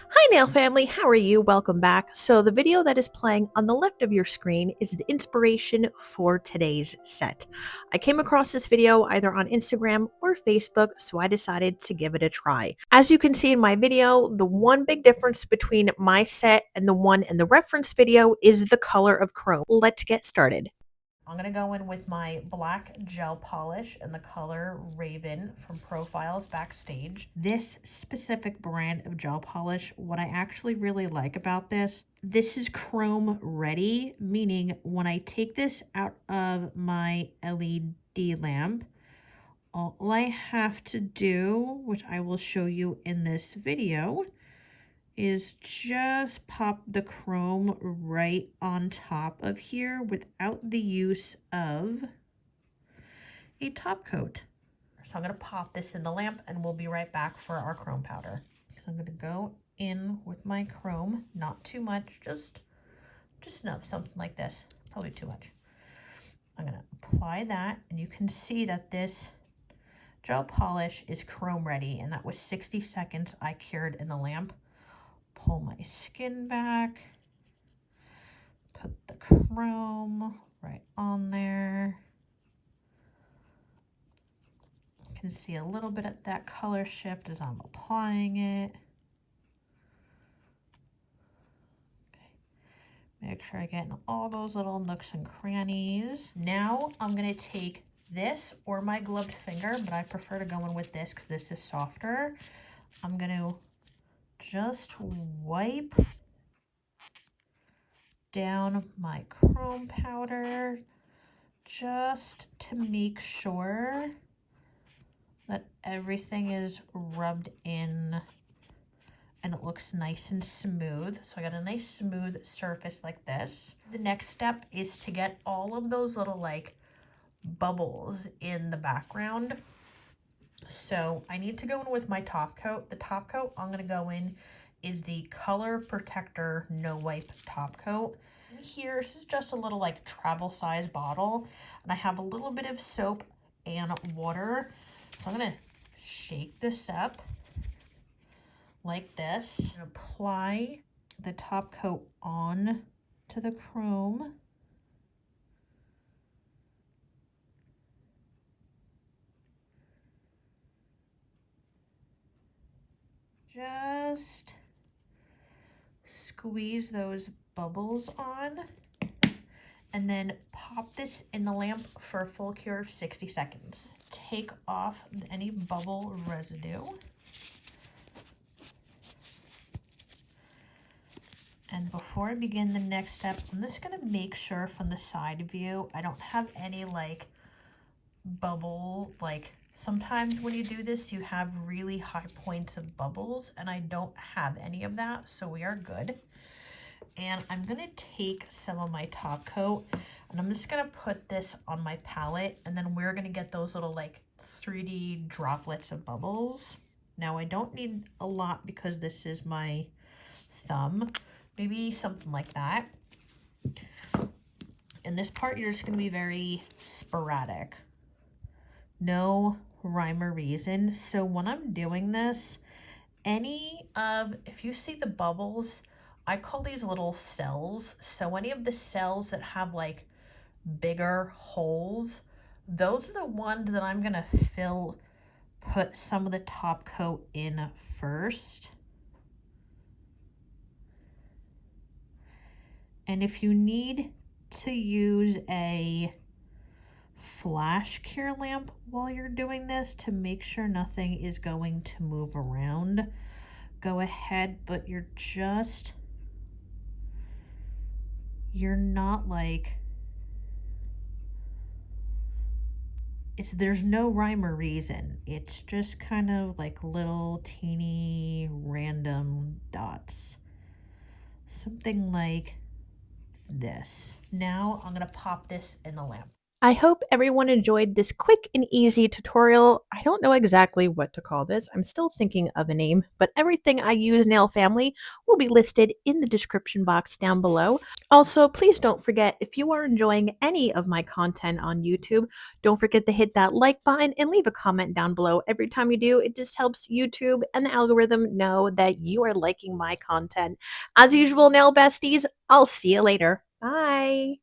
Hi Nail Family, how are you? Welcome back. So the video that is playing on the left of your screen is the inspiration for today's set. I came across this video either on Instagram or Facebook, so I decided to give it a try. As you can see in my video, the one big difference between my set and the one in the reference video is the color of chrome. Let's get started. I'm going to go in with my black gel polish in the color Raven from Profiles Backstage. This specific brand of gel polish, what I actually really like about this is chrome ready, meaning when I take this out of my LED lamp, all I have to do, which I will show you in this video, is just pop the chrome right on top of here without the use of a top coat. So I'm going to pop this in the lamp and we'll be right back for our chrome powder. I'm going to go in with my chrome, not too much, just enough, something like this, probably too much. I'm going to apply that, and you can see that this gel polish is chrome ready, and that was 60 seconds I cured in the lamp. Pull my skin back, put the chrome right on there. You can see a little bit of that color shift as I'm applying it. Okay. Make sure I get in all those little nooks and crannies. Now I'm going to take this or my gloved finger, but I prefer to go in with this because this is softer. I'm going to just wipe down my chrome powder just to make sure that everything is rubbed in and it looks nice and smooth. So I got a nice smooth surface like this. The next step is to get all of those little like bubbles in the background. So I need to go in with my top coat. The top coat I'm going to go in is the Color Protector No Wipe top coat. Here, this is just a little like travel size bottle, and I have a little bit of soap and water. So I'm going to shake this up like this and apply the top coat on to the chrome. Just squeeze those bubbles on and then pop this in the lamp for a full cure of 60 seconds. Take off any bubble residue. And before I begin the next step, I'm just gonna make sure from the side view, I don't have any like bubble, like sometimes when you do this, you have really high points of bubbles, and I don't have any of that, so we are good. And I'm gonna take some of my top coat and I'm just gonna put this on my palette, and then we're gonna get those little like 3D droplets of bubbles. Now I don't need a lot because this is my thumb, maybe something like that. And this part, you're just gonna be very sporadic. No rhyme or reason. So when I'm doing this, if you see the bubbles, I call these little cells. So any of the cells that have like bigger holes, those are the ones that I'm gonna put some of the top coat in first. And if you need to use a flash cure lamp while you're doing this to make sure nothing is going to move around, go ahead, but you're not like, there's no rhyme or reason. It's just kind of like little teeny random dots. Something like this. Now I'm gonna pop this in the lamp. I hope everyone enjoyed this quick and easy tutorial. I don't know exactly what to call this. I'm still thinking of a name, but everything I use Nail Family will be listed in the description box down below. Also, please don't forget, if you are enjoying any of my content on YouTube, don't forget to hit that like button and leave a comment down below. Every time you do, it just helps YouTube and the algorithm know that you are liking my content. As usual, Nail Besties, I'll see you later. Bye!